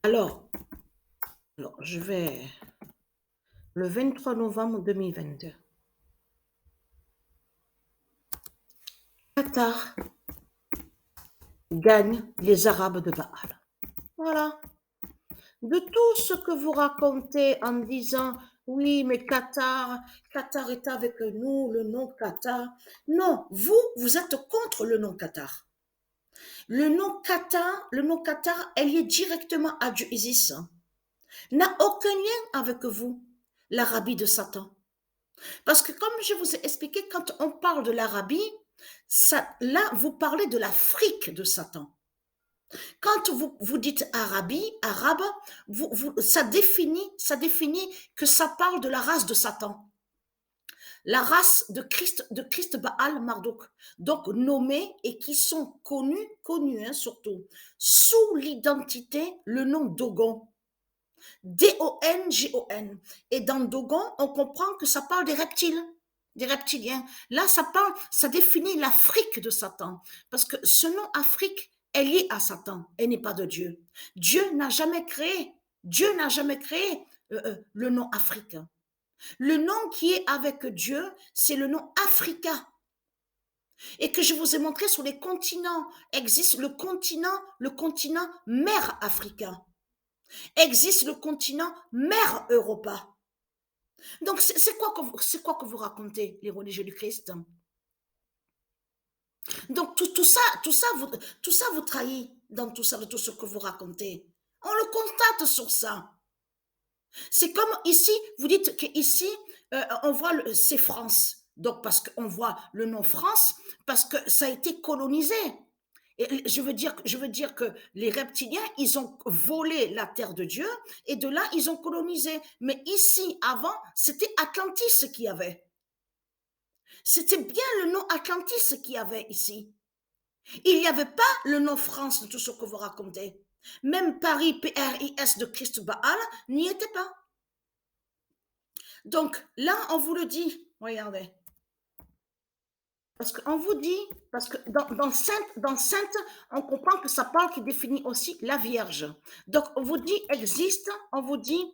Alors, je vais le 23 novembre 2022. Qatar gagne les Arabes de Baal. Voilà. De tout ce que vous racontez en disant oui, mais Qatar est avec nous, le nom Qatar. Non, vous êtes contre le nom Qatar. Le nom Qatar est lié directement à Dieu Isis. N'a aucun lien avec vous, l'Arabie de Satan. Parce que comme je vous ai expliqué, quand on parle de l'Arabie, là, vous parlez de l'Afrique de Satan. Quand vous dites Arabie, arabe, ça définit que ça parle de la race de Satan. La race de Christ Baal Marduk. Donc nommés et qui sont connus surtout, sous l'identité, le nom Dogon. Dongon. Et dans Dogon, on comprend que ça parle des reptiliens. Là, ça définit l'Afrique de Satan. Parce que ce nom Afrique est lié à Satan et n'est pas de Dieu. Dieu n'a jamais créé le nom Afrique. Le nom qui est avec Dieu, c'est le nom Africa. Et que je vous ai montré sur les continents. Existe le continent mer africain. Existe le continent mer Europa. Donc, c'est quoi que vous racontez, les religieux du Christ? Donc, tout ça vous trahit dans tout ça, de tout ce que vous racontez. On le constate sur ça. C'est comme ici, vous dites qu'ici, on voit, c'est France. Donc, parce qu'on voit le nom France, parce que ça a été colonisé. Et je veux dire que les reptiliens, ils ont volé la terre de Dieu et de là, ils ont colonisé. Mais ici, avant, c'était Atlantis qui y avait. C'était bien le nom Atlantis qui y avait ici. Il n'y avait pas le nom France de tout ce que vous racontez. Même Paris, PRIS de Christ Baal n'y était pas. Donc là, on vous le dit, regardez. Parce qu'on vous dit, parce que dans Sainte, on comprend que ça parle qui définit aussi la Vierge. Donc on vous dit existe, on vous dit,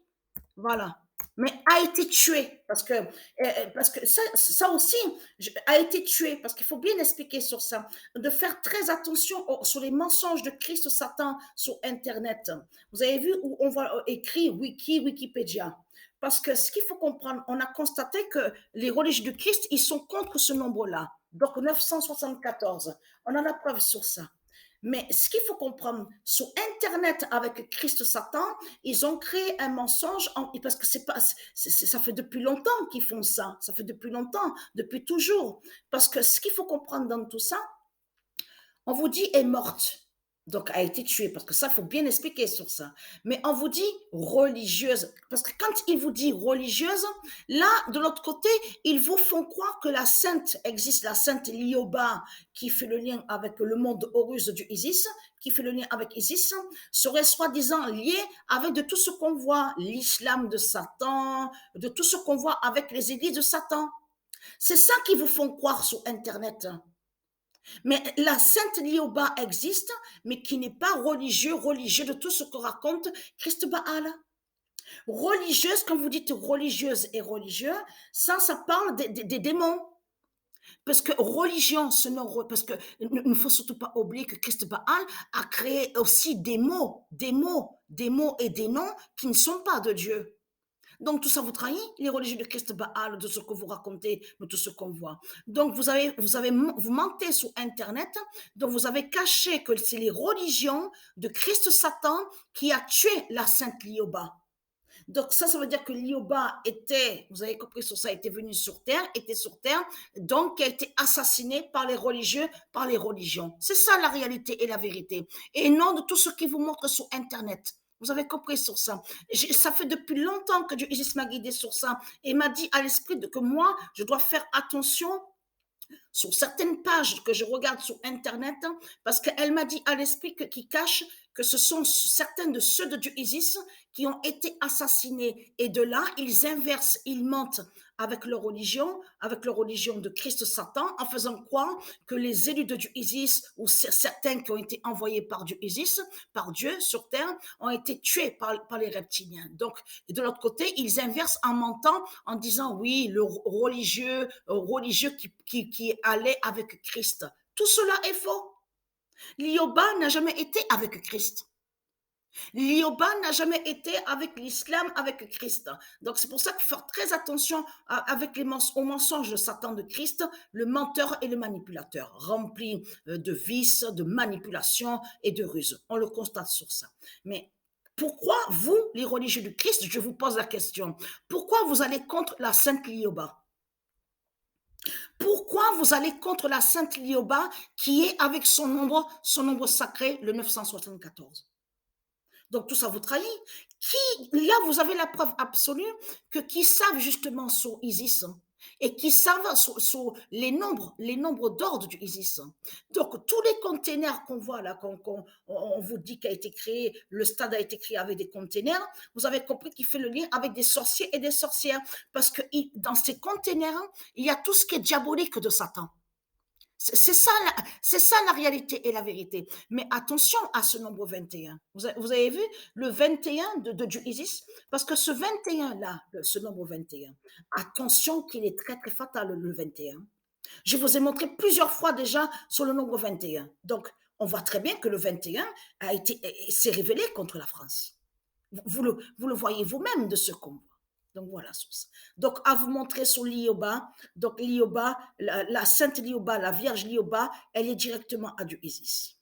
voilà. Mais a été tué, parce que ça aussi a été tué, parce qu'il faut bien expliquer sur ça, de faire très attention sur les mensonges de Christ Satan sur Internet. Vous avez vu où on voit écrit Wikipédia. Parce que ce qu'il faut comprendre, on a constaté que les religieux du Christ, ils sont contre ce nombre-là. Donc 974. On a la preuve sur ça. Mais ce qu'il faut comprendre, sur Internet avec Christ Satan, ils ont créé un mensonge, parce que ça fait depuis longtemps qu'ils font ça. Ça fait depuis longtemps, depuis toujours. Parce que ce qu'il faut comprendre dans tout ça, on vous dit est morte. Donc a été tuée, parce que ça, il faut bien expliquer sur ça. Mais on vous dit religieuse, parce que quand il vous dit religieuse, là, de l'autre côté, ils vous font croire que la sainte existe, la sainte Lioba, qui fait le lien avec le monde Horus du Isis, qui fait le lien avec Isis, serait soi-disant liée avec de tout ce qu'on voit, l'islam de Satan, de tout ce qu'on voit avec les églises de Satan. C'est ça qu'ils vous font croire sur Internet. Mais la sainte Lioba existe, mais qui n'est pas religieux de tout ce que raconte Christ Baal. Religieuse, quand vous dites religieuse et religieux, ça parle des démons. Parce que religion, parce que il ne faut surtout pas oublier que Christ Baal a créé aussi des mots et des noms qui ne sont pas de Dieu. Donc tout ça vous trahit, les religieux de Christ Baal, de ce que vous racontez, de tout ce qu'on voit. Donc vous mentez sur Internet, donc vous avez caché que c'est les religions de Christ Satan qui a tué la sainte Lioba. Donc ça veut dire que Lioba était, vous avez compris sur ça, était venu était sur terre, donc qui a été assassiné par les religieux, par les religions. C'est ça la réalité et la vérité. Et non de tout ce qui vous montre sur Internet. Vous avez compris sur ça. Ça fait depuis longtemps que Dieu Isis m'a guidé sur ça et m'a dit à l'esprit que moi, je dois faire attention sur certaines pages que je regarde sur Internet, parce qu'elle m'a dit à l'esprit qui cache que ce sont certains de ceux de Dieu Isis qui ont été assassinés. Et de là, ils inversent, ils mentent avec leur religion de Christ Satan, en faisant croire que les élus de Dieu Isis, ou certains qui ont été envoyés par Dieu Isis, par Dieu sur terre, ont été tués par les reptiliens. Donc, de l'autre côté, ils inversent en mentant, en disant oui, le religieux qui allait avec Christ. Tout cela est faux. L'Ioba n'a jamais été avec Christ. L'Ioba n'a jamais été avec l'islam, avec Christ. Donc c'est pour ça qu'il faut faire très attention avec aux mensonges de Satan de Christ, le menteur et le manipulateur, rempli de vices, de manipulation et de ruses. On le constate sur ça. Mais pourquoi vous, les religieux du Christ, je vous pose la question, pourquoi vous allez contre la sainte Lioba? Pourquoi vous allez contre la sainte Lioba qui est avec son nombre sacré, le 974? Donc tout ça vous trahit. Là, vous avez la preuve absolue que qui savent justement sur Isis et qui savent sur les nombres d'ordre du Isis. Donc tous les containers qu'on voit là, on vous dit qu'a été créé, le stade a été créé avec des containers, vous avez compris qu'il fait le lien avec des sorciers et des sorcières parce que dans ces containers, il y a tout ce qui est diabolique de Satan. C'est ça la réalité et la vérité. Mais attention à ce nombre 21. Vous avez vu le 21 de Dieu Isis? Parce que ce 21-là, ce nombre 21, attention qu'il est très très fatal le 21. Je vous ai montré plusieurs fois déjà sur le nombre 21. Donc, on voit très bien que le 21 s'est révélé contre la France. Vous le voyez vous-même de ce qu'on voit. Donc voilà sur ça. Donc à vous montrer sur l'Ioba. Donc l'Ioba, la sainte Lioba, la Vierge Lioba, elle est directement à Dieu Isis.